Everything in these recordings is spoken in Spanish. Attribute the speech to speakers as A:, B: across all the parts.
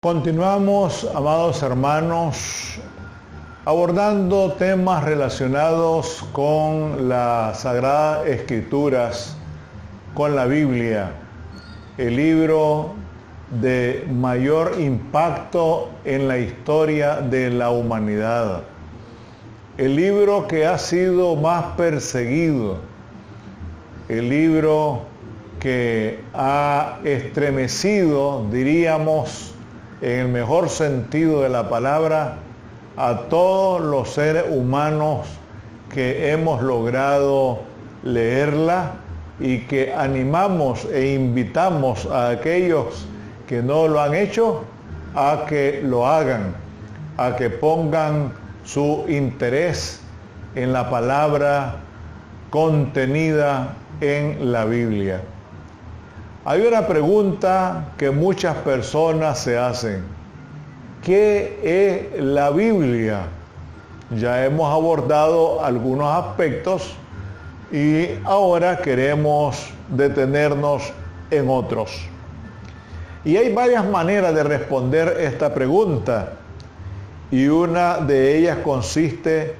A: Continuamos, amados hermanos, abordando temas relacionados con las Sagradas Escrituras, con la Biblia, el libro de mayor impacto en la historia de la humanidad, el libro que ha sido más perseguido, el libro que ha estremecido, diríamos, en el mejor sentido de la palabra, a todos los seres humanos que hemos logrado leerla y que animamos e invitamos a aquellos que no lo han hecho a que lo hagan, a que pongan su interés en la palabra contenida en la Biblia. Hay una pregunta que muchas personas se hacen. ¿Qué es la Biblia? Ya hemos abordado algunos aspectos y ahora queremos detenernos en otros. Y hay varias maneras de responder esta pregunta y una de ellas consiste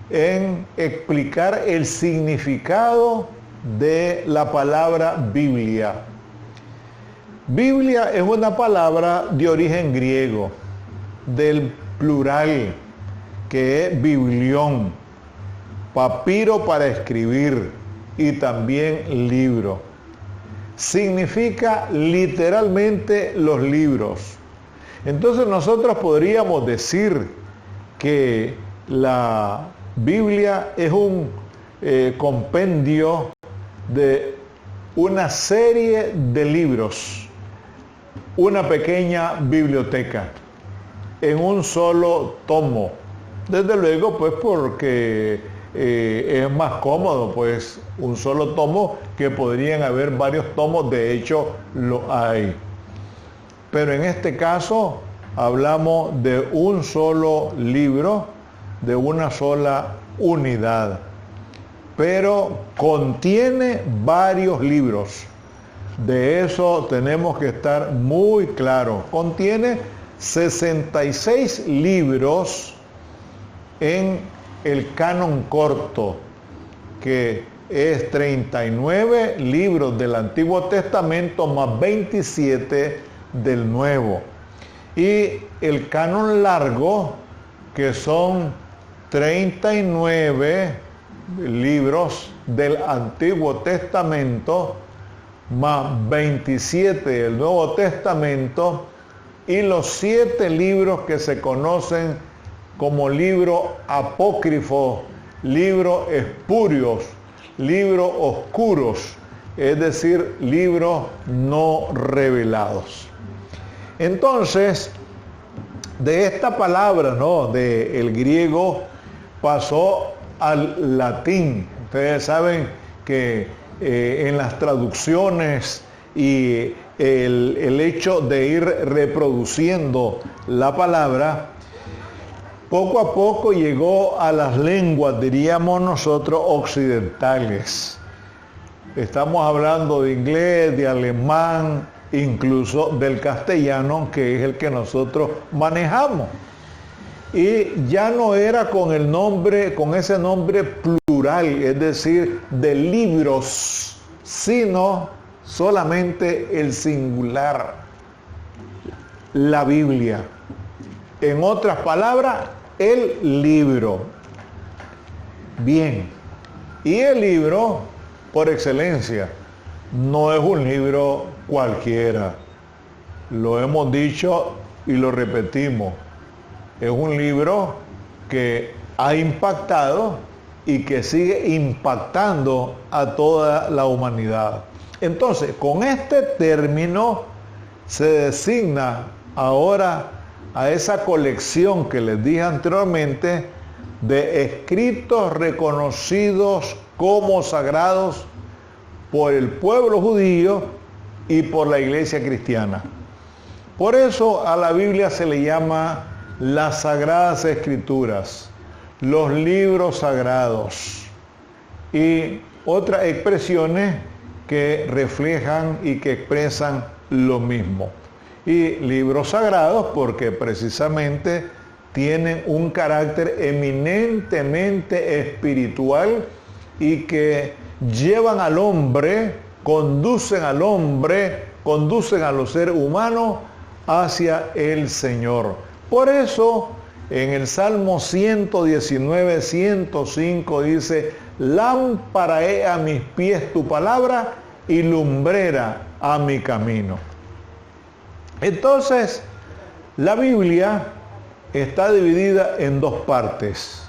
A: en explicar el significado de la palabra Biblia. Biblia es una palabra de origen griego, del plural, que es biblión, papiro para escribir y también libro. Significa literalmente los libros. Entonces nosotros podríamos decir que la Biblia es un compendio de una serie de libros, una pequeña biblioteca en un solo tomo. Desde luego, pues porque es más cómodo, pues un solo tomo, que podrían haber varios tomos, de hecho lo hay. Pero en este caso hablamos de un solo libro, de una sola unidad, pero contiene varios libros. De eso tenemos que estar muy claros. Contiene 66 libros en el canon corto, que es 39 libros del Antiguo Testamento más 27 del Nuevo. Y el canon largo, que son 39 libros del Antiguo Testamento más 27 del Nuevo Testamento, y los 7 libros que se conocen como libros apócrifos, libros espurios, libros oscuros, es decir, libros no revelados. Entonces, de esta palabra, ¿no?, del griego pasó al latín. Ustedes saben que en las traducciones y el hecho de ir reproduciendo la palabra, poco a poco llegó a las lenguas, diríamos nosotros, occidentales. Estamos hablando de inglés, de alemán, incluso del castellano, que es el que nosotros manejamos. Y ya no era con el nombre, con ese nombre plural, es decir, de libros, sino solamente el singular, la Biblia. En otras palabras, el libro. Bien, y el libro, por excelencia, no es un libro cualquiera. Lo hemos dicho y lo repetimos. Es un libro que ha impactado y que sigue impactando a toda la humanidad. Entonces, con este término se designa ahora a esa colección que les dije anteriormente de escritos reconocidos como sagrados por el pueblo judío y por la iglesia cristiana. Por eso a la Biblia se le llama las Sagradas Escrituras, los libros sagrados y otras expresiones que reflejan y que expresan lo mismo. y libros sagrados porque precisamente tienen un carácter eminentemente espiritual y que llevan al hombre, conducen a los seres humanos hacia el Señor. Por eso, en el Salmo 119, 105 dice, lámpara es a mis pies tu palabra y lumbrera a mi camino. Entonces, la Biblia está dividida en dos partes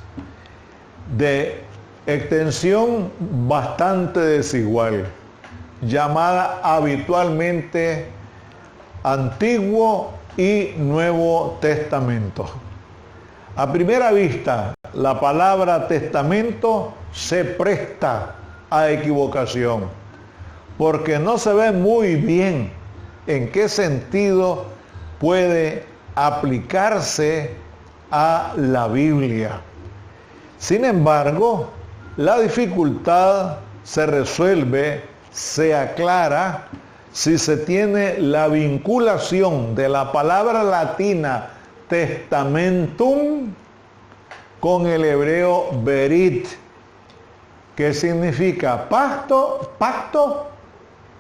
A: de extensión bastante desigual, llamada habitualmente Antiguo y Nuevo Testamento. A primera vista, la palabra testamento se presta a equivocación, porque no se ve muy bien en qué sentido puede aplicarse a la Biblia. Sin embargo, la dificultad se resuelve, se aclara, si se tiene la vinculación de la palabra latina testamentum con el hebreo berit, que significa pacto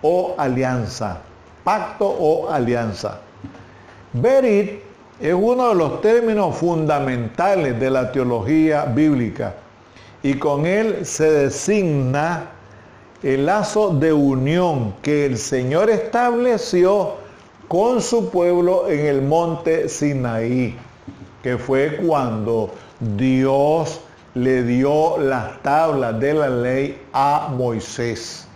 A: o alianza. Pacto o alianza. Berit es uno de los términos fundamentales de la teología bíblica y con él se designa el lazo de unión que el Señor estableció con su pueblo en el monte Sinaí, que fue cuando Dios le dio las tablas de la ley a Moisés.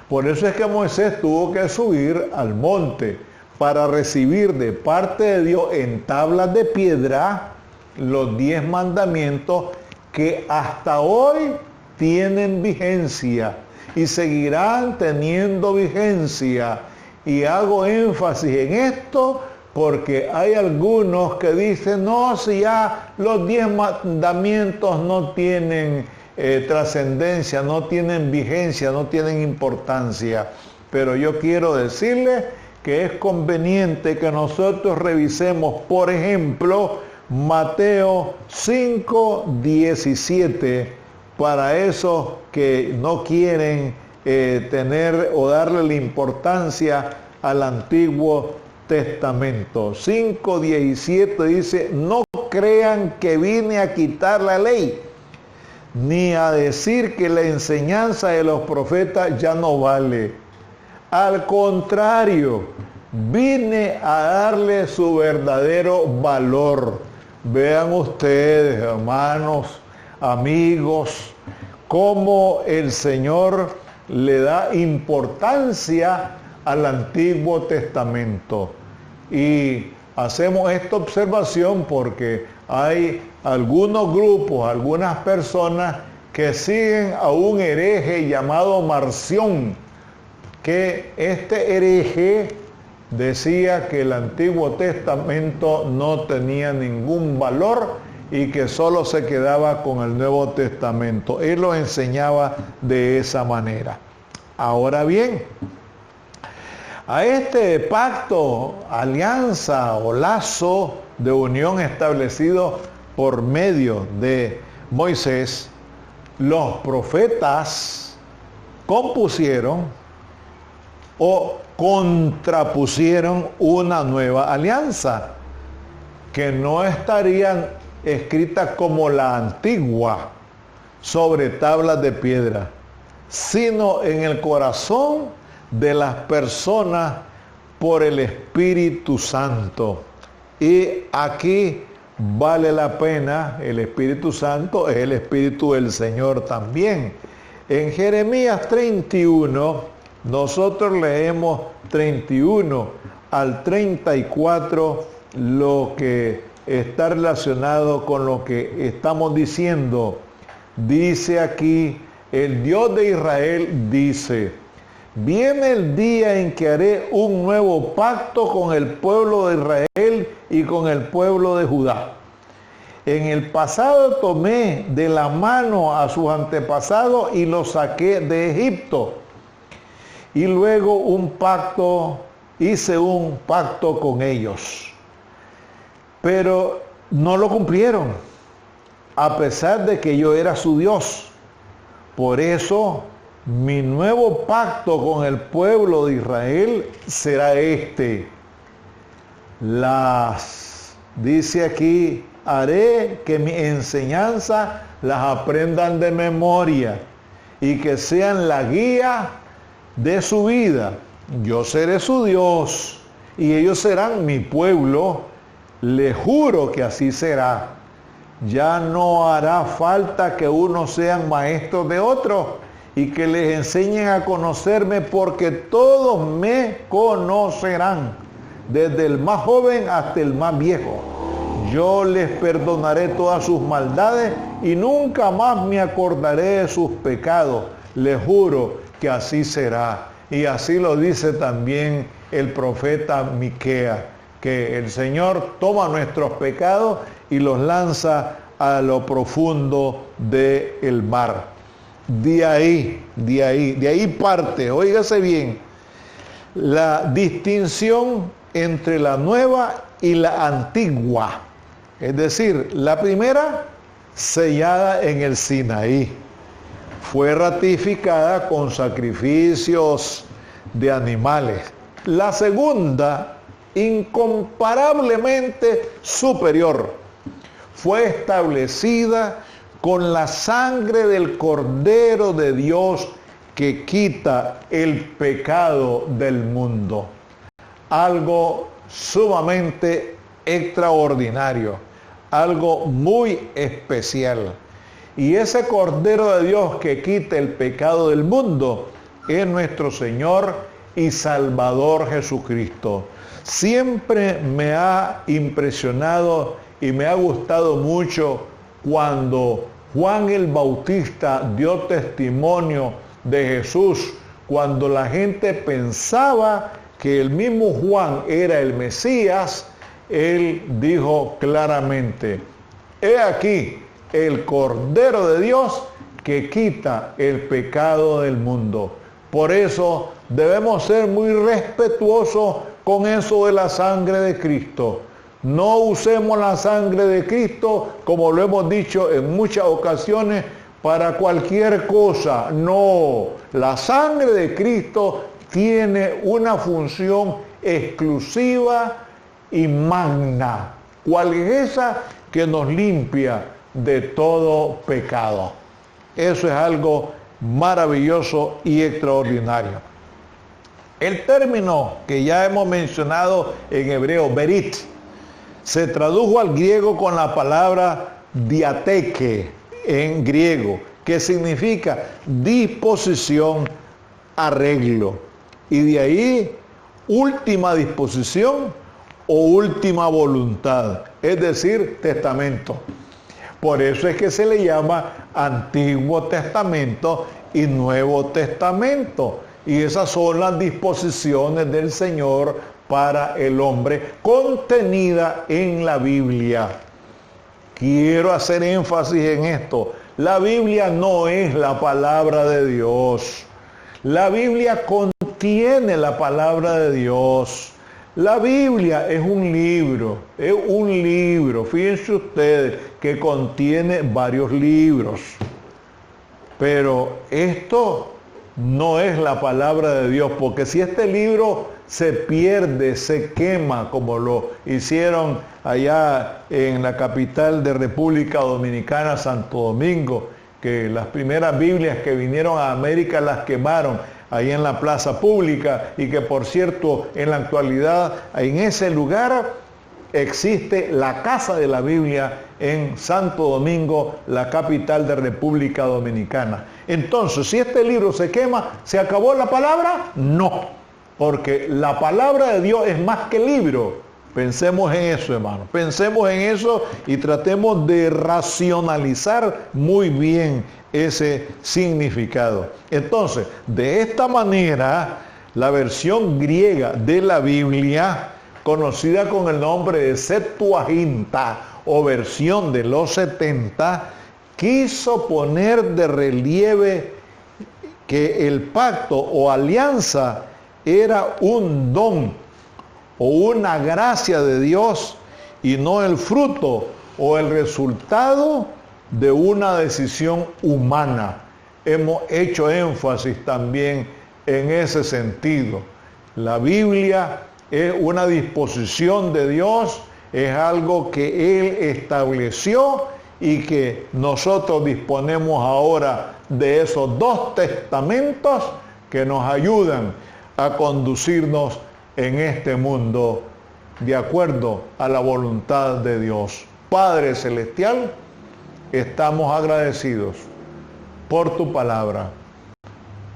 A: Por eso es que Moisés tuvo que subir al monte para recibir de parte de Dios en tablas de piedra los 10 mandamientos que hasta hoy tienen vigencia y seguirán teniendo vigencia. Y hago énfasis en esto porque hay algunos que dicen, no, si ya los 10 mandamientos no tienen trascendencia, no tienen vigencia, no tienen importancia. Pero yo quiero decirles que es conveniente que nosotros revisemos, por ejemplo, Mateo 5:17, para esos que no quieren tener o darle la importancia al Antiguo Testamento. 5:17 dice, no crean que vine a quitar la ley, ni a decir que la enseñanza de los profetas ya no vale. Al contrario, vine a darle su verdadero valor. Vean ustedes, hermanos, amigos, cómo el Señor le da importancia al Antiguo Testamento. Y hacemos esta observación porque hay algunos grupos, algunas personas que siguen a un hereje llamado Marción, que este hereje decía que el Antiguo Testamento no tenía ningún valor y que solo se quedaba con el Nuevo Testamento. Él lo enseñaba de esa manera. Ahora bien, a este pacto, alianza o lazo de unión establecido por medio de Moisés, los profetas compusieron o contrapusieron una nueva alianza que no estaría escrita como la antigua sobre tablas de piedra, sino en el corazón de las personas por el Espíritu Santo. Y aquí vale la pena, el Espíritu Santo es el Espíritu del Señor también. En Jeremías 31, nosotros leemos 31 al 34, lo que está relacionado con lo que estamos diciendo. Dice aquí, el Dios de Israel dice, viene el día en que haré un nuevo pacto con el pueblo de Israel y con el pueblo de Judá. En el pasado tomé de la mano a sus antepasados y los saqué de Egipto. Y luego un pacto hice un pacto con ellos, pero no lo cumplieron, a pesar de que yo era su Dios. Por eso, mi nuevo pacto con el pueblo de Israel será este. Dice aquí, haré que mi enseñanza las aprendan de memoria y que sean la guía de su vida. Yo seré su Dios y ellos serán mi pueblo. Les juro que así será. Ya no hará falta que unos sean maestros de otros y que les enseñen a conocerme, porque todos me conocerán, desde el más joven hasta el más viejo. Yo les perdonaré todas sus maldades y nunca más me acordaré de sus pecados. Les juro que así será. Y así lo dice también el profeta Miqueas, que el Señor toma nuestros pecados y los lanza a lo profundo del mar. De ahí parte, óigase bien, la distinción entre la nueva y la antigua. Es decir, la primera, sellada en el Sinaí, fue ratificada con sacrificios de animales. La segunda, incomparablemente superior, fue establecida con la sangre del Cordero de Dios que quita el pecado del mundo. Algo sumamente extraordinario, algo muy especial. Y ese Cordero de Dios que quita el pecado del mundo es nuestro Señor y Salvador Jesucristo. Siempre me ha impresionado y me ha gustado mucho cuando Juan el Bautista dio testimonio de Jesús, cuando la gente pensaba que el mismo Juan era el Mesías. Él dijo claramente: he aquí el Cordero de Dios que quita el pecado del mundo. Por eso debemos ser muy respetuosos con eso de la sangre de Cristo. No usemos la sangre de Cristo, como lo hemos dicho en muchas ocasiones, para cualquier cosa. No, la sangre de Cristo tiene una función exclusiva y magna. ¿Cuál es esa? Que nos limpia de todo pecado. Eso es algo maravilloso y extraordinario. El término que ya hemos mencionado en hebreo, berit, se tradujo al griego con la palabra diateque en griego, que significa disposición, arreglo. Y de ahí, última disposición o última voluntad, es decir, testamento. Por eso es que se le llama Antiguo Testamento y Nuevo Testamento. Y esas son las disposiciones del Señor para el hombre, contenida en la Biblia. Quiero hacer énfasis en esto. La Biblia no es la palabra de Dios. La Biblia contiene la palabra de Dios. La Biblia es un libro, fíjense ustedes, que contiene varios libros. Pero esto no es la palabra de Dios, porque si este libro se pierde, se quema, como lo hicieron allá en la capital de República Dominicana, Santo Domingo, que las primeras Biblias que vinieron a América las quemaron ahí en la plaza pública, y que por cierto en la actualidad en ese lugar existe la Casa de la Biblia en Santo Domingo, la capital de República Dominicana. Entonces, si este libro se quema, ¿se acabó la palabra? No, porque la palabra de Dios es más que libro. Pensemos en eso, hermano. Pensemos en eso y tratemos de racionalizar muy bien ese significado. Entonces, de esta manera, la versión griega de la Biblia, conocida con el nombre de Septuaginta o versión de los 70, quiso poner de relieve que el pacto o alianza era un don o una gracia de Dios y no el fruto o el resultado de una decisión humana. Hemos hecho énfasis también en ese sentido. La Biblia es una disposición de Dios, es algo que Él estableció y que nosotros disponemos ahora de esos dos testamentos que nos ayudan a conducirnos en este mundo de acuerdo a la voluntad de Dios. Padre Celestial, estamos agradecidos por tu palabra,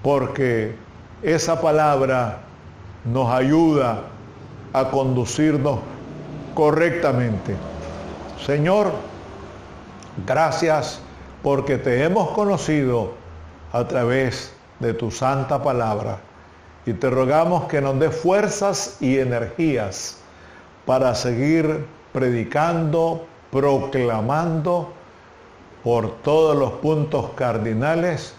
A: porque esa palabra nos ayuda a conducirnos correctamente. Señor, gracias porque te hemos conocido a través de tu santa palabra y te rogamos que nos dé fuerzas y energías para seguir predicando, proclamando por todos los puntos cardinales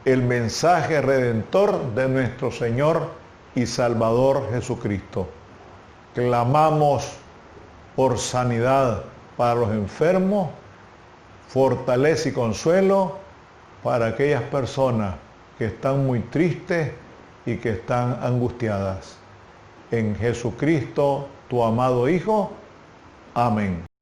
A: el mensaje redentor de nuestro Señor y Salvador Jesucristo. Clamamos por sanidad para los enfermos, fortaleza y consuelo para aquellas personas que están muy tristes y que están angustiadas. En Jesucristo, tu amado Hijo. Amén.